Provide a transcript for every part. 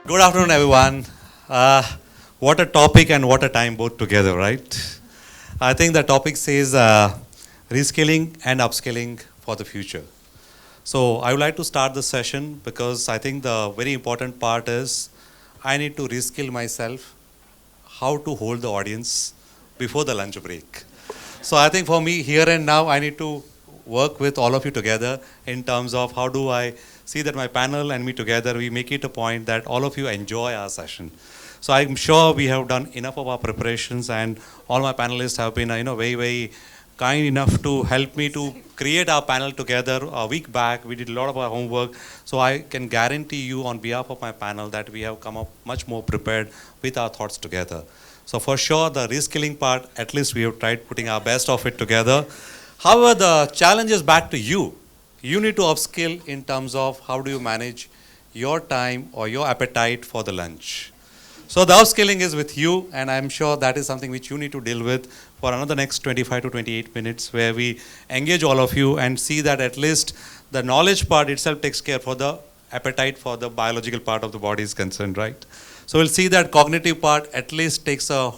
Good afternoon, everyone. Uh, what a topic and what a time both together, right? I think the topic says reskilling and upskilling for the future. So I would like to start this session because I think the very important part is I need to reskill myself how to hold the audience before the lunch break. So I think for me, here and now, I need to work with all of you together in terms of how do I see that my panel and me together, we make it a point that all of you enjoy our session. So I'm sure we have done enough of our preparations, and all my panelists have been, very, very kind enough to help me to create our panel together a week back. We did a lot of our homework. So I can guarantee you on behalf of my panel that we have come up much more prepared with our thoughts together. So for sure, the reskilling part, at least we have tried putting our best of it together. However, the challenge is back to you. You need to upskill in terms of how do you manage your time or your appetite for the lunch. So the upskilling is with you, and I'm sure that is something which you need to deal with for another next 25 to 28 minutes, where we engage all of you and see that at least the knowledge part itself takes care for the appetite for the biological part of the body is concerned, right? So we'll see that cognitive part at least takes a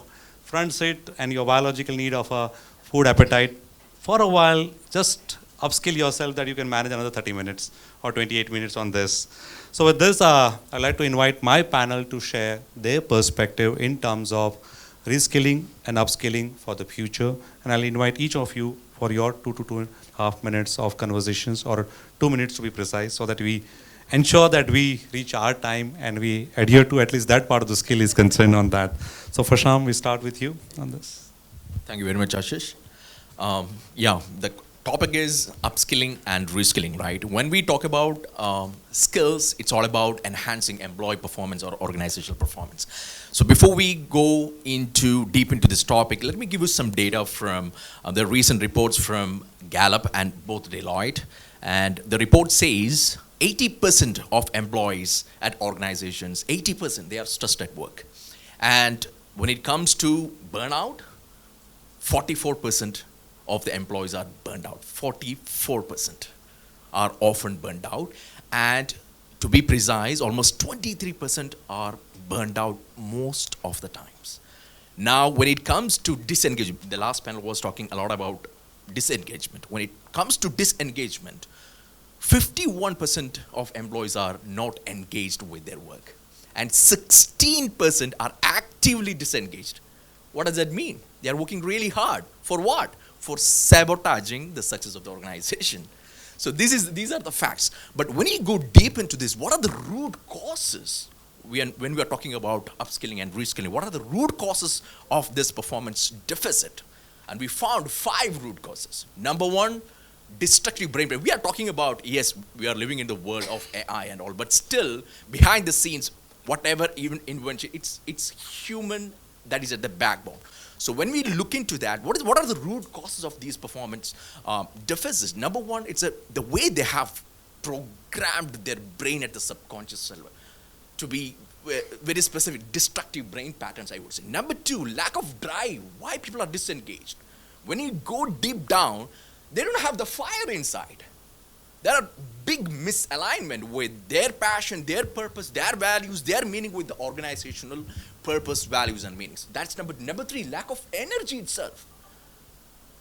front seat, and your biological need of a food appetite for a while, just upskill yourself that you can manage another 30 minutes or 28 minutes on this. So with this, I'd like to invite my panel to share their perspective in terms of reskilling and upskilling for the future. And I'll invite each of you for your 2 to 2.5 minutes of conversations, or 2 minutes to be precise, so that we ensure that we reach our time and we adhere to at least that part of the skill is concerned on that. So Fasham, we start with you on this. Thank you very much, Ashish. The topic is upskilling and reskilling, right? When we talk about skills, it's all about enhancing employee performance or organizational performance. So before we go deep into this topic, let me give you some data from the recent reports from Gallup and both Deloitte. And the report says 80% of employees at organizations, 80%, they are stressed at work. And when it comes to burnout, 44% of the employees are burned out. 44% are often burned out. And to be precise, almost 23% are burned out most of the times. Now, when it comes to disengagement, the last panel was talking a lot about disengagement. When it comes to disengagement, 51% of employees are not engaged with their work, and 16% are actively disengaged. What does that mean? They are working really hard. For what? For sabotaging the success of the organization. So these are the facts. But when you go deep into this, what are the root causes? When we are talking about upskilling and reskilling, what are the root causes of this performance deficit? And we found 5 root causes. Number 1, destructive brain drain. We are talking about, yes, we are living in the world of AI and all, but still, behind the scenes, whatever even invention, it's human that is at the backbone. So when we look into that, what are the root causes of these performance deficits? Number 1, it's the way they have programmed their brain at the subconscious level to be very specific, destructive brain patterns, I would say. Number 2, lack of drive. Why people are disengaged? When you go deep down, they don't have the fire inside. There are big misalignment with their passion, their purpose, their values, their meaning with the organizational purpose, values, and meanings. That's number 3, lack of energy itself.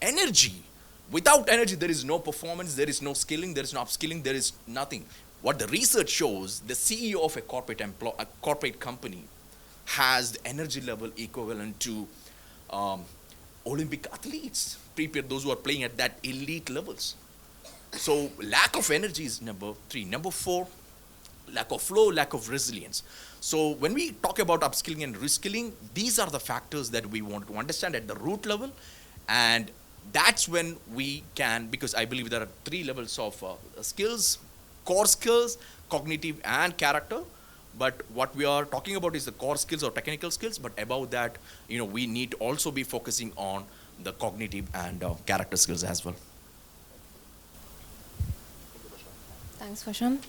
Energy. Without energy, there is no performance, there is no skilling, there is no upskilling, there is nothing. What the research shows, the CEO of a corporate company has the energy level equivalent to Olympic athletes, those who are playing at that elite levels. So lack of energy is number 3. Number 4, lack of flow, lack of resilience. So when we talk about upskilling and reskilling, these are the factors that we want to understand at the root level. And that's when we can, because I believe there are 3 levels of skills: core skills, cognitive, and character. But what we are talking about is the core skills or technical skills. But above that, we need to also be focusing on the cognitive and character skills as well. Thanks, Fasham.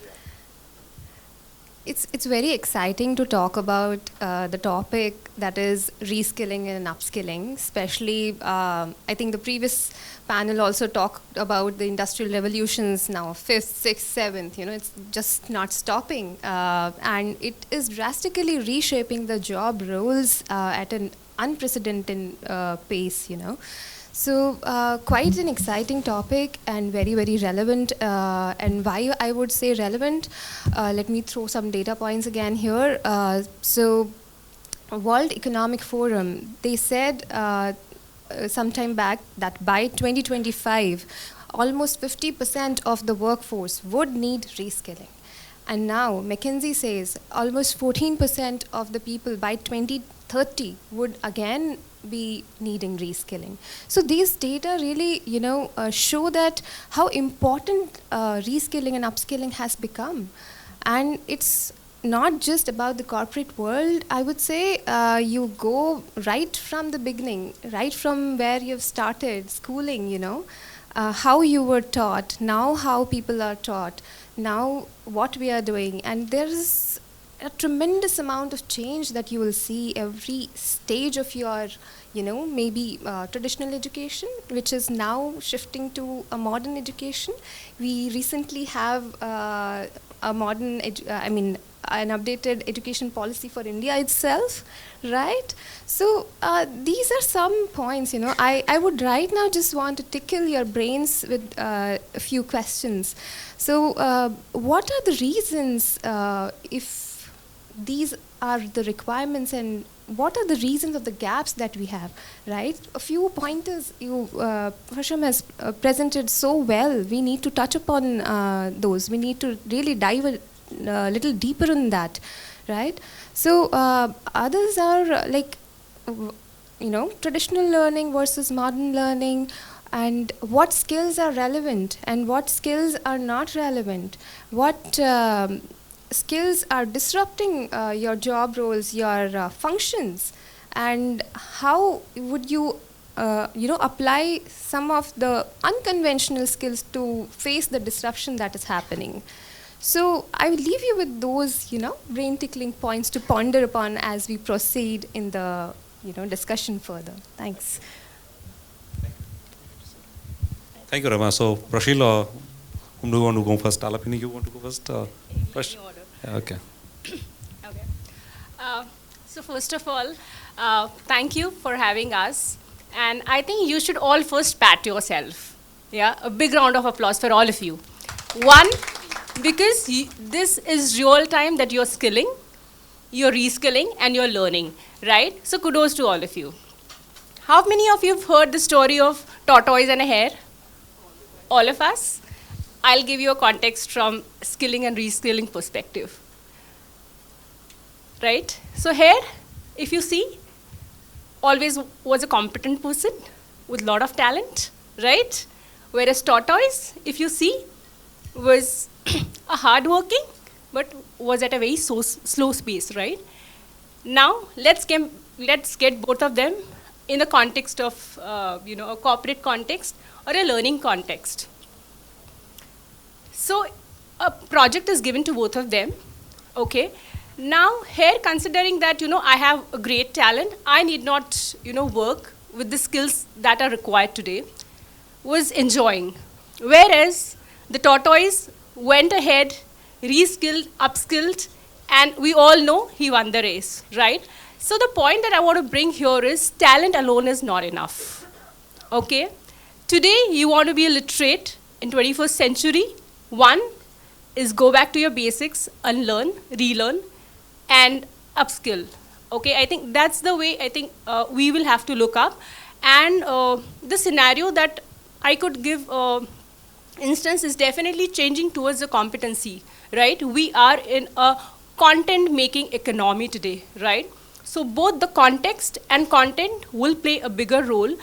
it's very exciting to talk about the topic that is reskilling and upskilling. Especially, I think the previous panel also talked about the industrial revolutions now, fifth, sixth, seventh. It's just not stopping, and it is drastically reshaping the job roles at an unprecedented pace. So quite an exciting topic and very, very relevant. And why I would say relevant, let me throw some data points again here. So World Economic Forum, they said sometime back that by 2025, almost 50% of the workforce would need reskilling. And now McKinsey says almost 14% of the people by 2030 would again be needing reskilling. So these data really, show that how important reskilling and upskilling has become. And it's not just about the corporate world. I would say you go right from the beginning, right from where you've started schooling, how you were taught, now how people are taught, now what we are doing. And there's a tremendous amount of change that you will see every stage of your, maybe traditional education, which is now shifting to a modern education. We recently have a modern, an updated education policy for India itself, right? So these are some points, I would right now just want to tickle your brains with a few questions. So what are the reasons, if these are the requirements, and what are the reasons of the gaps that we have, right? A few pointers Harsham has presented so well. We need to touch upon those. We need to really dive a little deeper in that, right? So others are traditional learning versus modern learning, and what skills are relevant and what skills are not relevant, what skills are disrupting your job roles, your functions, and how would you, apply some of the unconventional skills to face the disruption that is happening. So I will leave you with those, brain-tickling points to ponder upon as we proceed in the, discussion further. Thanks. Thank you, Rama. So, Prashil, whom do you want to go first? Alapini, you want to go first? Prash? Yeah, okay. Okay. So first of all, thank you for having us. And I think you should all first pat yourself. Yeah, a big round of applause for all of you. One, because this is real time that you're skilling, you're reskilling, and you're learning, right? So kudos to all of you. How many of you have heard the story of tortoise and a hare? All of us? I'll give you a context from skilling and reskilling perspective. Right? So hare, if you see, always was a competent person with a lot of talent, right? Whereas tortoise, if you see, was a hardworking, but was at a very slow pace, right? Now, let's get both of them in the context of, a corporate context or a learning context. So a project is given to both of them, okay? Now here, considering that, I have a great talent, I need not, work with the skills that are required today, was enjoying. Whereas the tortoise went ahead, reskilled, upskilled, and we all know he won the race, right? So the point that I want to bring here is talent alone is not enough, okay? Today, you want to be a literate in 21st century. One is go back to your basics, unlearn, relearn, and upskill. Okay, I think that's the way I think we will have to look up. And the scenario that I could give instance is definitely changing towards the competency, right? We are in a content-making economy today, right? So both the context and content will play a bigger role.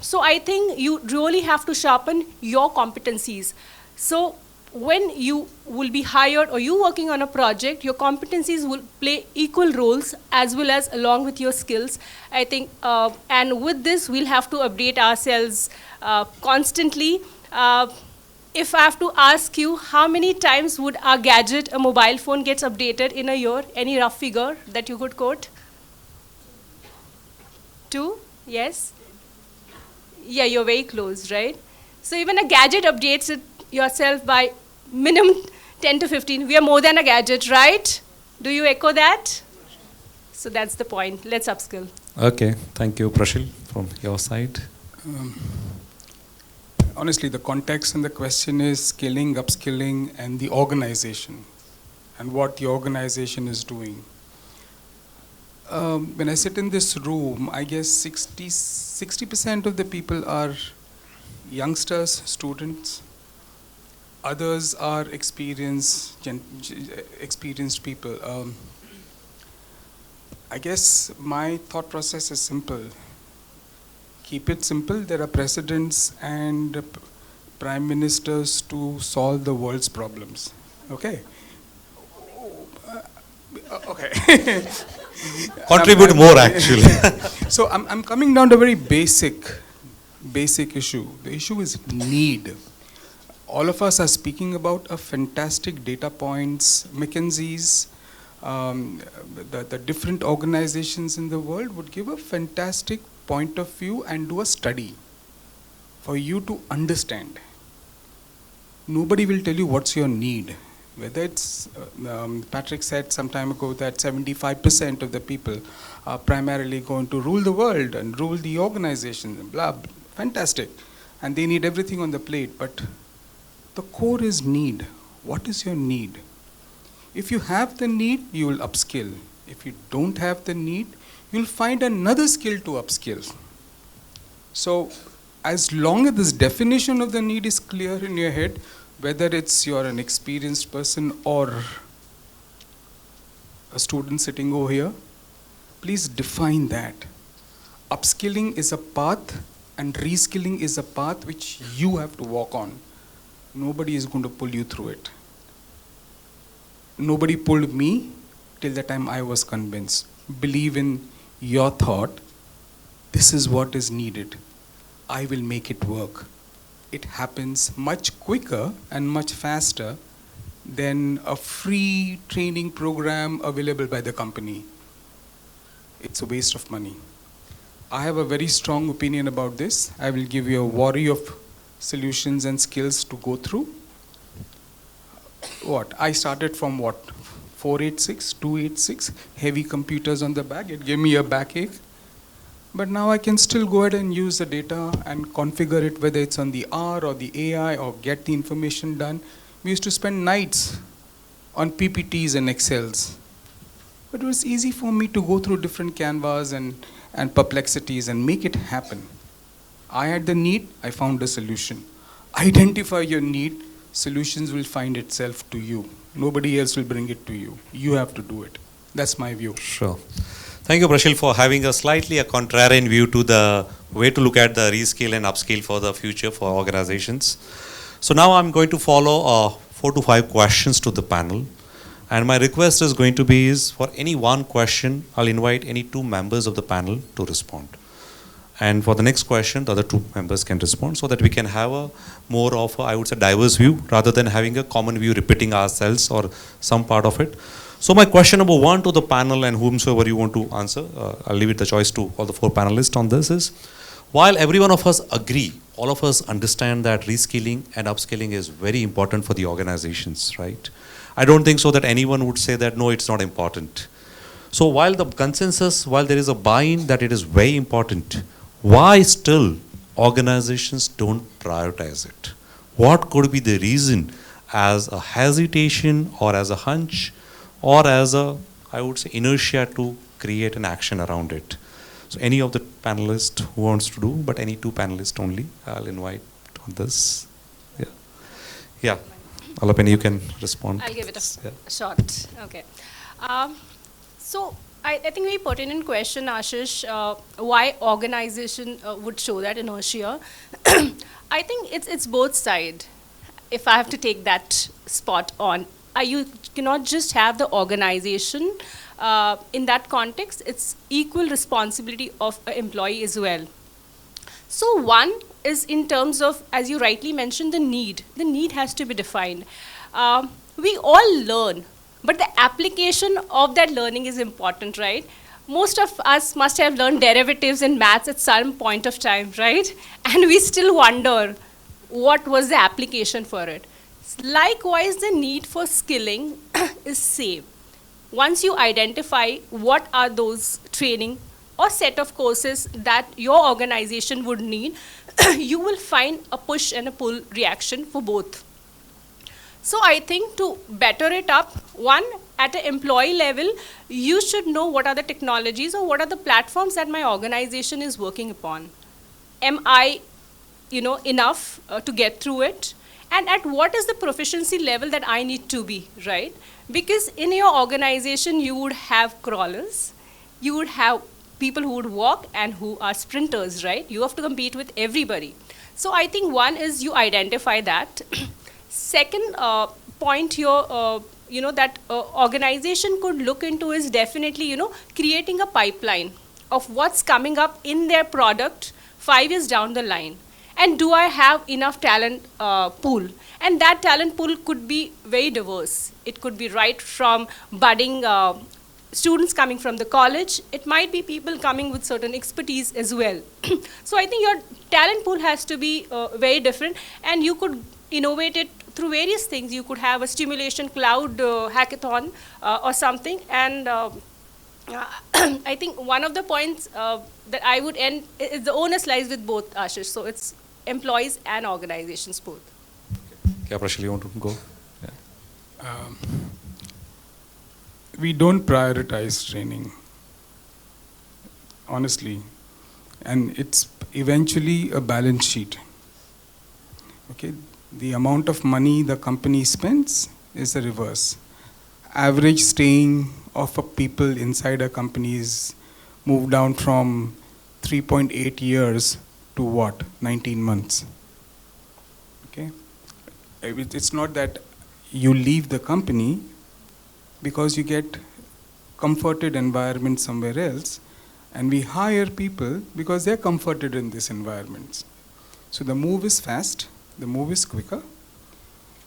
So I think you really have to sharpen your competencies. So when you will be hired or you working on a project, your competencies will play equal roles as well as along with your skills, I think. And with this, we'll have to update ourselves constantly. if I have to ask you, how many times would a gadget, a mobile phone, gets updated in a year? Any rough figure that you could quote? 2? Yes? Yeah, you're very close, right? So even a gadget updates it yourself by minimum 10 to 15. We are more than a gadget, right? Do you echo that? So that's the point. Let's upskill. Okay, thank you, Prashil, from your side. Honestly, the context and the question is skilling, upskilling, and the organization, and what the organization is doing. When I sit in this room, I guess 60% of the people are youngsters, students. Others are experienced people. I guess my thought process is simple. Keep it simple. There are presidents and prime ministers to solve the world's problems. Okay? Okay. Contribute more, actually. So I'm coming down to a very basic issue. The issue is need. All of us are speaking about a fantastic data points. McKinsey's, the different organizations in the world would give a fantastic point of view and do a study for you to understand. Nobody will tell you what's your need. Whether it's, Patrick said some time ago that 75% of the people are primarily going to rule the world and rule the organization, blah, fantastic. And they need everything on the plate, but the core is need. What is your need? If you have the need, you will upskill. If you don't have the need, you'll find another skill to upskill. So as long as this definition of the need is clear in your head, whether it's you're an experienced person or a student sitting over here, please define that. Upskilling is a path and reskilling is a path which you have to walk on. Nobody is going to pull you through it. Nobody pulled me till the time I was convinced. Believe in your thought. This is what is needed. I will make it work. It happens much quicker and much faster than a free training program available by the company. It's a waste of money. I have a very strong opinion about this. I will give you a worry of solutions and skills to go through. I started from 486, 286, heavy computers on the back. It gave me a backache. But now I can still go ahead and use the data and configure it, whether it's on the R or the AI or get the information done. We used to spend nights on PPTs and Excels. But it was easy for me to go through different canvas and perplexities and make it happen. I had the need, I found a solution. Identify your need, solutions will find itself to you. Nobody else will bring it to you. You have to do it. That's my view. Sure. Thank you, Prashil, for having a slightly contrarian view to the way to look at the reskill and upskill for the future for organizations. So now I'm going to follow 4 to 5 questions to the panel. And my request is going to be is for any one question, I'll invite any 2 members of the panel to respond. And for the next question, the other 2 members can respond so that we can have a more of a, I would say, diverse view rather than having a common view repeating ourselves or some part of it. So my question number 1 to the panel and whomsoever you want to answer, I'll leave it the choice to all the 4 panelists on this is, while every one of us agree, all of us understand that reskilling and upskilling is very important for the organizations, right? I don't think so that anyone would say that, no, it's not important. So while the consensus, while there is a buy-in that it is very important, why still organizations don't prioritize it? What could be the reason as a hesitation or as a hunch or as a, I would say, inertia to create an action around it? So any of the panelists who wants to do, but any 2 panelists only, I'll invite on this. Yeah. Yeah. Alapeni, you can respond. I'll give it a shot. Okay. So I think very pertinent question, Ashish, why organization would show that inertia. I think it's both sides. If I have to take that spot on, you cannot just have the organization. In that context, it's equal responsibility of an employee as well. So one, is in terms of, as you rightly mentioned, the need. The need has to be defined. We all learn, but the application of that learning is important, right? Most of us must have learned derivatives in maths at some point of time, right? And we still wonder what was the application for it. Likewise, the need for skilling is same. Once you identify what are those training or set of courses that your organization would need, you will find a push and a pull reaction for both. So I think to better it up, one, at an employee level, you should know what are the technologies or what are the platforms that my organization is working upon. Am I, enough to get through it? And at what is the proficiency level that I need to be, right? Because in your organization, you would have crawlers, you would have people who would walk and who are sprinters, right? You have to compete with everybody. So I think one is you identify that. Second point here, that organization could look into is definitely, creating a pipeline of what's coming up in their product 5 years down the line. And do I have enough talent pool? And that talent pool could be very diverse. It could be right from budding students coming from the college. It might be people coming with certain expertise as well. So I think your talent pool has to be very different, and you could innovate it through various things. You could have a stimulation cloud hackathon or something. And I think one of the points that I would end is the onus lies with both, Ashish. So it's employees and organizations both. Yeah, Prashil, you want to go? Yeah. We don't prioritize training, honestly, and it's eventually a balance sheet. Okay, the amount of money the company spends is the reverse. Average staying of a people inside a company is moved down from 3.8 years to what? 19 months. Okay, it's not that you leave the company because you get comforted environment somewhere else, and we hire people because they're comforted in this environment. So the move is fast, the move is quicker.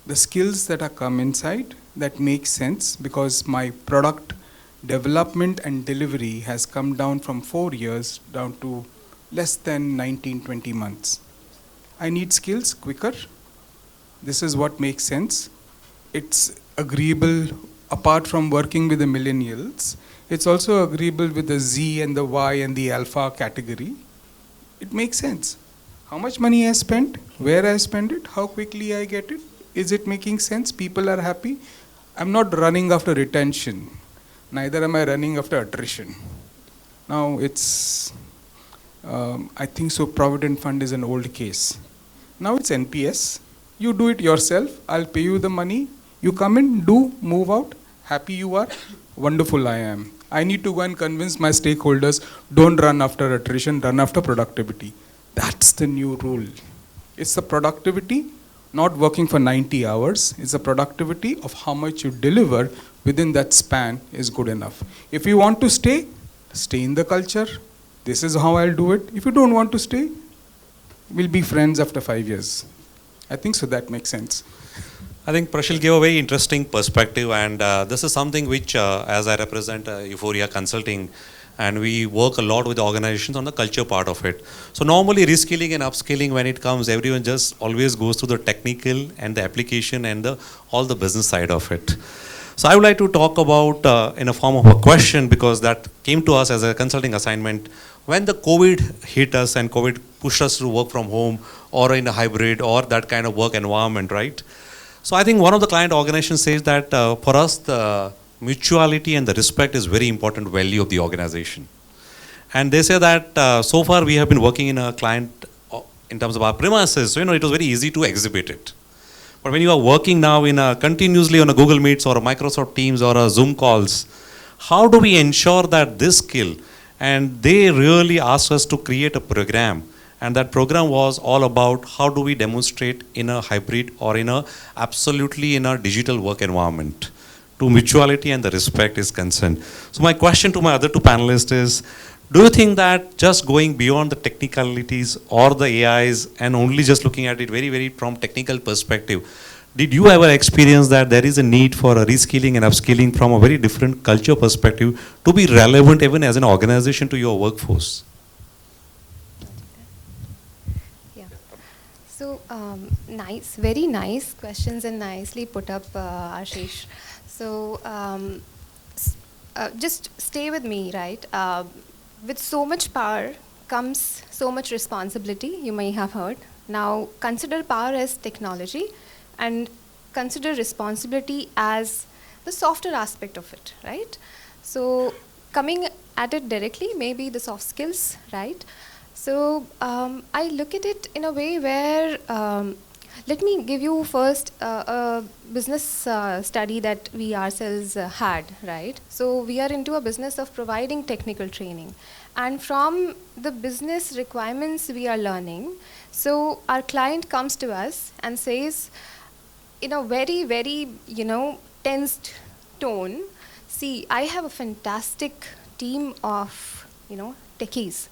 The skills that are come inside, that make sense because my product development and delivery has come down from 4 years down to less than 19, 20 months. I need skills quicker. This is what makes sense. It's agreeable. Apart from working with the millennials, it's also agreeable with the Z and the Y and the alpha category. It makes sense. How much money I spent, where I spend it, how quickly I get it, is it making sense? People are happy. I'm not running after retention. Neither am I running after attrition. Now it's, I think so Provident Fund is an old case. Now it's NPS. You do it yourself. I'll pay you the money. You come in, do, move out. Happy you are, wonderful I am. I need to go and convince my stakeholders, don't run after attrition, run after productivity. That's the new rule. It's the productivity, not working for 90 hours. It's the productivity of how much you deliver within that span is good enough. If you want to stay in the culture. This is how I'll do it. If you don't want to stay, we'll be friends after 5 years. I think so that makes sense. I think Prashil gave a very interesting perspective, and this is something which, as I represent Euphoria Consulting, and we work a lot with organizations on the culture part of it. So normally reskilling and upskilling, when it comes, everyone just always goes to the technical and the application and all the business side of it. So I would like to talk about in a form of a question, because that came to us as a consulting assignment. When the COVID hit us and COVID pushed us to work from home or in a hybrid or that kind of work environment, right? So I think one of the client organizations says that for us, the mutuality and the respect is very important value of the organization. And they say that so far we have been working in a client in terms of our premises, so, it was very easy to exhibit it. But when you are working now in continuously on a Google Meets or a Microsoft Teams or a Zoom calls, how do we ensure that this skill, and they really asked us to create a program, and that program was all about how do we demonstrate in a hybrid or absolutely in a digital work environment to mutuality and the respect is concerned. So my question to my other two panelists is, Do you think that just going beyond the technicalities or the AIs and only just looking at it very, very from technical perspective, did you ever experience that there is a need for a reskilling and upskilling from a very different culture perspective to be relevant even as an organization to your workforce? Yeah. So nice, very nice questions and nicely put up, Ashish. So just stay with me, right? With so much power comes so much responsibility, you may have heard. Now consider power as technology and consider responsibility as the softer aspect of it, right? So coming at it directly, maybe the soft skills, right? So I look at it in a way where, let me give you first a business study that we ourselves had, right? So we are into a business of providing technical training. And from the business requirements we are learning, so our client comes to us and says, in a very, very, tensed tone, see, I have a fantastic team of, techies,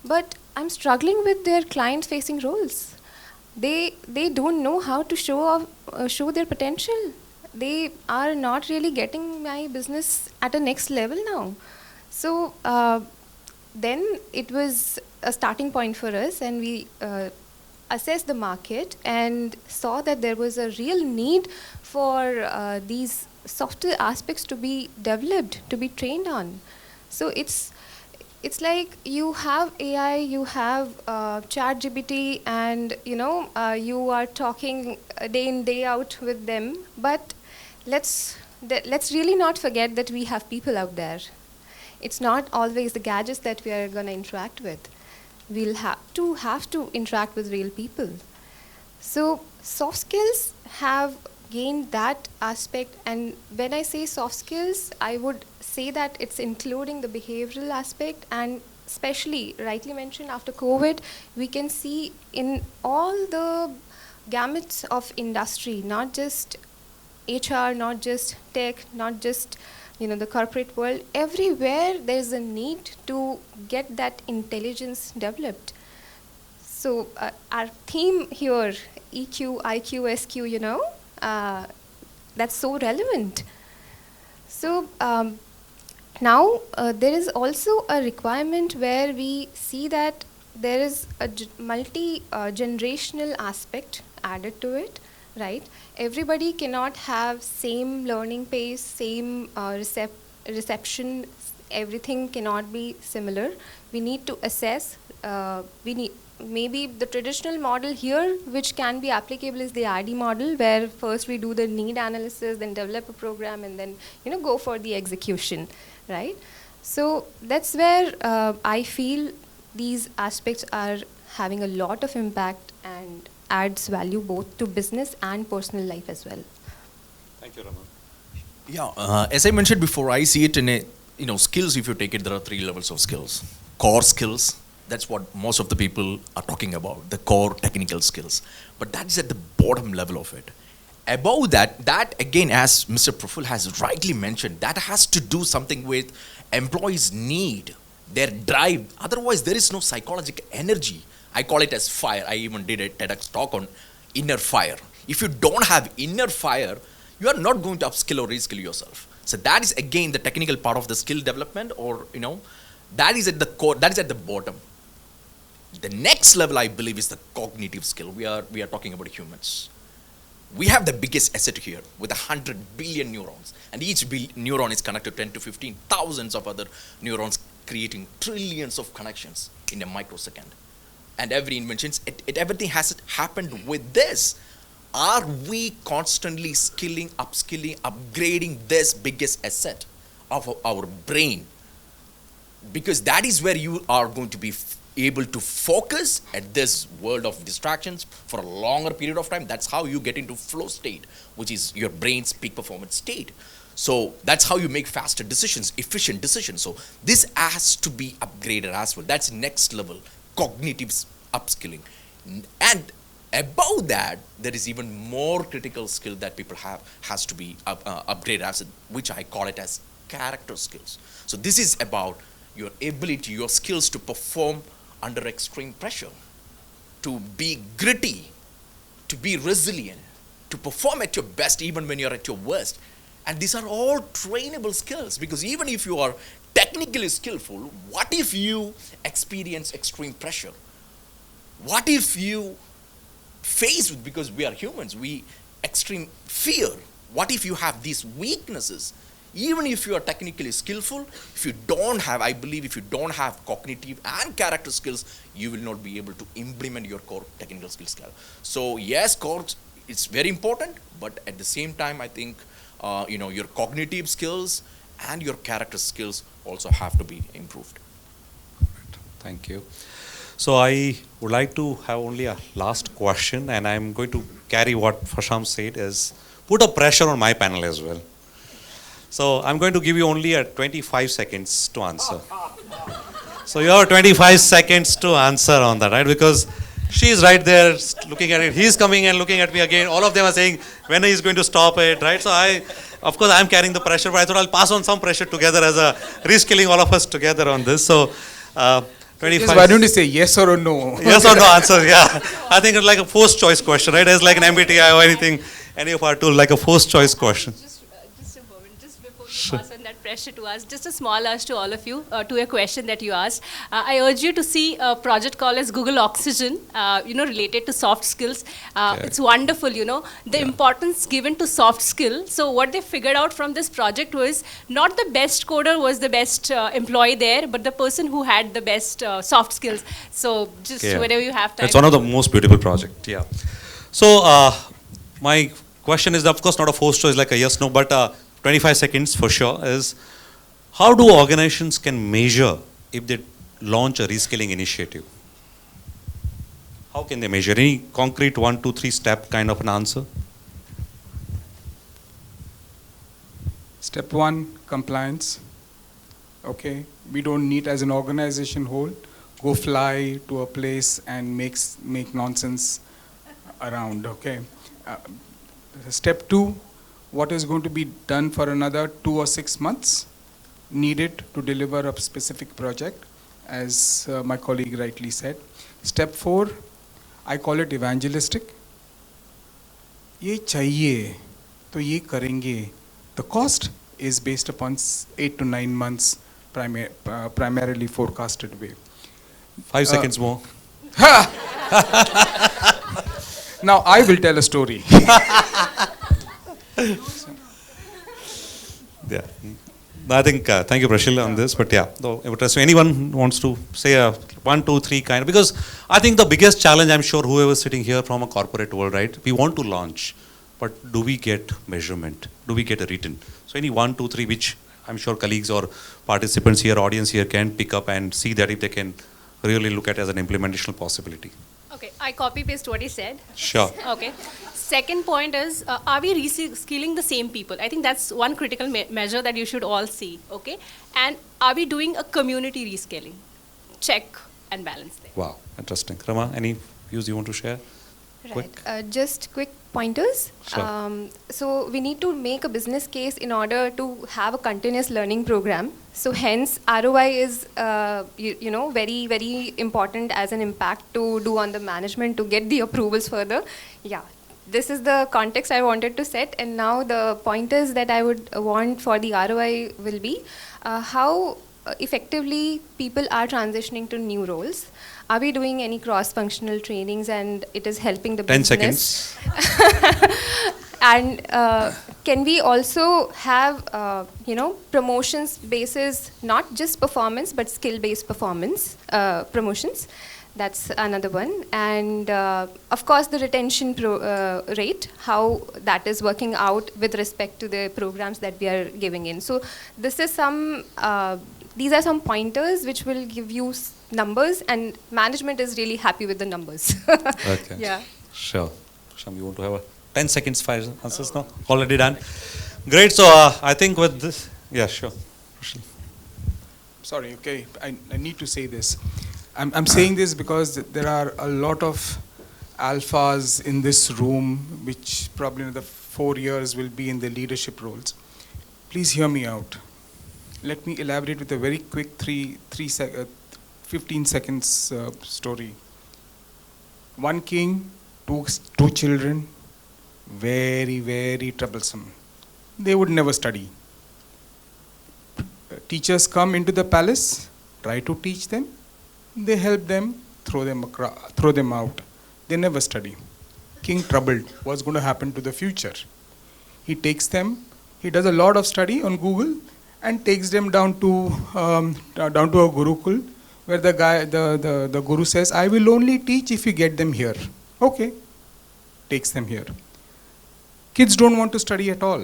but I'm struggling with their client-facing roles. They don't know how to show their potential. They are not really getting my business at a next level now. So then it was a starting point for us, and we assessed the market and saw that there was a real need for these softer aspects to be developed, to be trained on. So it's like you have AI, you have ChatGPT, and you are talking day in day out with them. But let's really not forget that we have people out there. It's not always the gadgets that we are going to interact with. We'll have to interact with real people. So soft skills have gained that aspect, and when I say soft skills, I would say that it's including the behavioral aspect, and especially, rightly mentioned, after COVID, we can see in all the gamuts of industry, not just HR, not just tech, not just the corporate world, everywhere there's a need to get that intelligence developed. So our theme here, EQ, IQ, SQ, that's so relevant. So now there is also a requirement where we see that there is a multi-generational aspect added to it, right? Everybody cannot have same learning pace, same reception. Everything cannot be similar. We need to assess. Maybe the traditional model here, which can be applicable, is the RD model, where first we do the need analysis, then develop a program, and then go for the execution, right? So that's where I feel these aspects are having a lot of impact and adds value both to business and personal life as well. Thank you, Raman. Yeah, as I mentioned before, I see it in skills. If you take it, there are 3 levels of skills. Core skills, that's what most of the people are talking about, the core technical skills. But that's at the bottom level of it. Above that again, as Mr. Praful has rightly mentioned, that has to do something with employees' need, their drive. Otherwise, there is no psychological energy. I call it as fire. I even did a TEDx talk on inner fire. If you don't have inner fire, you are not going to upskill or reskill yourself. So that is again the technical part of the skill development, or that is at the core, that is at the bottom. The next level, I believe, is the cognitive skill. We are talking about humans. We have the biggest asset here with 100 billion neurons, and each neuron is connected to 10 to 15 thousands of other neurons, creating trillions of connections in a microsecond. And every invention, everything has happened with this. Are we constantly skilling, upskilling, upgrading this biggest asset of our brain? Because that is where you are going to be able to focus at this world of distractions for a longer period of time. That's how you get into flow state, which is your brain's peak performance state. So that's how you make faster decisions, efficient decisions. So this has to be upgraded as well. That's next level, cognitive upskilling. And above that, there is even more critical skill that people has to be upgraded as, which I call it as character skills. So this is about your ability, your skills to perform under extreme pressure, to be gritty, to be resilient, to perform at your best even when you're at your worst. And these are all trainable skills, because even if you are technically skillful, what if you experience extreme pressure? What if you face with, because we are humans, we extreme fear. What if you have these weaknesses? Even if you are technically skillful, if you don't have, I believe if you don't have cognitive and character skills, you will not be able to implement your core technical skills. So yes, core, it's very important, but at the same time, I think your cognitive skills and your character skills also have to be improved. Thank you. So I would like to have only a last question, and I'm going to carry what Fasham said, is put a pressure on my panel as well. So I'm going to give you only 25 seconds to answer. So you have 25 seconds to answer on that, right? Because she's right there looking at it. He's coming and looking at me again. All of them are saying when he's going to stop it, right? So of course, I'm carrying the pressure, but I thought I'll pass on some pressure together as a reskilling all of us together on this. So 25. Why don't you say yes or no? Yes or no answer, yeah. I think it's like a forced choice question, right? It's like an MBTI or anything, any of our tool, like a forced choice question. Just a moment, just before you pass on that pressure to us, just a small ask to all of you, to a question that you asked. I urge you to see a project called as Google Oxygen, related to soft skills. It's wonderful, the importance given to soft skill. So what they figured out from this project was not the best coder was the best employee there, but the person who had the best soft skills. So just whenever you have time. It's one of the most beautiful projects, yeah. So my question is, of course, not a forced choice like a yes, no, but 25 seconds for sure is, how do organizations can measure if they launch a reskilling initiative? How can they measure? Any concrete 1, 2, 3 step kind of an answer? Step 1, compliance. Okay, we don't need as an organization whole go fly to a place and make nonsense around. Okay. Step 2, what is going to be done for another 2 or 6 months needed to deliver a specific project, as my colleague rightly said. Step 4, I call it evangelistic. ये चाहिए तो ये करेंगे. The cost is based upon 8 to 9 months primarily forecasted way. 5 seconds more. Now I will tell a story. Yeah. I think, thank you, Prashil, on this. But yeah, so anyone wants to say a 1, 2, 3 kind of, because I think the biggest challenge, I'm sure whoever's sitting here from a corporate world, right? We want to launch, but do we get measurement? Do we get a written? So any 1, 2, 3, which I'm sure colleagues or participants here, audience here can pick up and see that if they can really look at as an implementational possibility. Okay, I copy paste what he said. Sure. Okay. Second point is, are we reskilling the same people? I think that's one critical measure that you should all see, okay? And are we doing a community reskilling? Check and balance there. Wow, interesting. Rama, any views you want to share? Quick? Just quick pointers. Sure. So we need to make a business case in order to have a continuous learning program. So hence ROI is very, very important as an impact to do on the management to get the approvals further. Yeah. This is the context I wanted to set, and now the pointers that I would want for the ROI will be how effectively people are transitioning to new roles. Are we doing any cross-functional trainings and it is helping the 10 business? seconds. And can we also have, promotions basis, not just performance, but skill-based performance promotions? That's another one. And of course, the retention rate, how that is working out with respect to the programs that we are giving in. So this is these are some pointers which will give you numbers, and management is really happy with the numbers. Okay. Yeah. Sure. Sham, you want to have a 10 seconds, 5 answers now? Already done. Great. So I think with this, yeah, sure. Sorry, okay, I need to say this. I'm saying this because there are a lot of alphas in this room, which probably in the 4 years will be in the leadership roles. Please hear me out. Let me elaborate with a very quick 15 seconds story. One king, two children, very, very troublesome. They would never study. Teachers come into the palace, try to teach them. They help them, throw them out. They never study. King troubled. What's going to happen to the future? He takes them. He does a lot of study on Google and takes them down to a Gurukul, where the Guru says, I will only teach if you get them here. Okay. Takes them here. Kids don't want to study at all.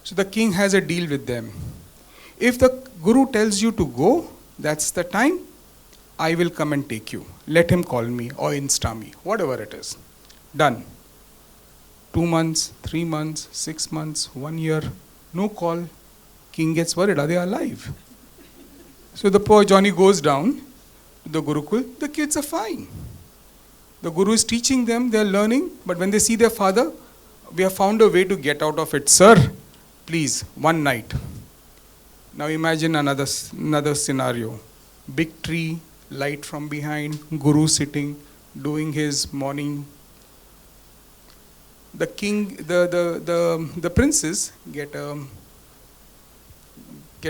So the king has a deal with them. If the Guru tells you to go, that's the time, I will come and take you. Let him call me or insta me, whatever it is. Done. 2 months, 3 months, 6 months, 1 year, no call. King gets worried, are they alive? So the poor Johnny goes down to the Gurukul. The kids are fine. The Guru is teaching them, they are learning, but when they see their father, we have found a way to get out of it. Sir, please, one night. Now imagine another scenario. Big tree, light from behind, Guru sitting, doing his morning. The king, the princes get a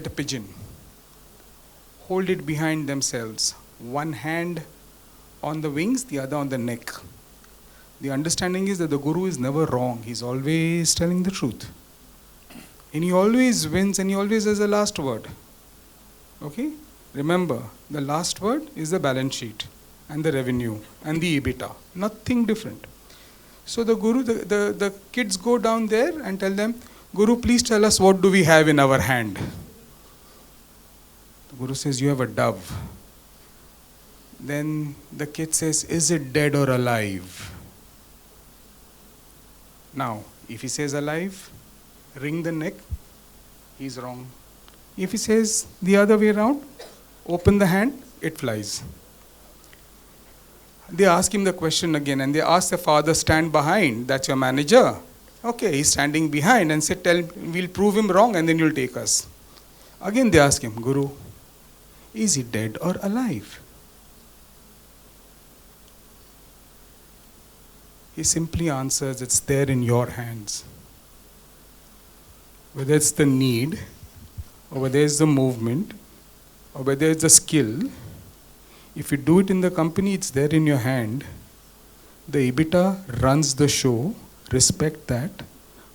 pigeon, hold it behind themselves, one hand on the wings, the other on the neck. The understanding is that the Guru is never wrong. He's always telling the truth. And he always wins and he always has the last word. Okay? Remember, the last word is the balance sheet and the revenue and the EBITDA. Nothing different. So the Guru, the kids go down there and tell them, Guru, please tell us what do we have in our hand. The Guru says, you have a dove. Then the kid says, is it dead or alive? Now, if he says alive, wring the neck, he's wrong. If he says the other way around, open the hand, it flies. They ask him the question again and they ask the father, stand behind, that's your manager. Okay, he's standing behind and say, we'll prove him wrong and then you'll take us. Again they ask him, Guru, is he dead or alive? He simply answers, it's there in your hands. Whether it's the need, or whether it's the movement, or whether it's the skill, if you do it in the company, it's there in your hand. The EBITDA runs the show, respect that,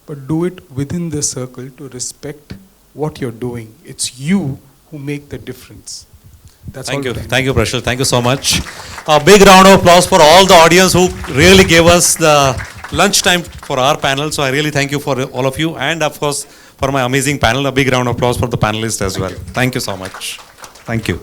but do it within the circle to respect what you're doing. It's you who make the difference. That's Thank all. you. Thank you, Prashil. Thank you so much. A big round of applause for all the audience who really gave us the lunchtime for our panel. So I really thank you for all of you and of course for my amazing panel. A big round of applause for the panelists as well. Thank you so much. Thank you.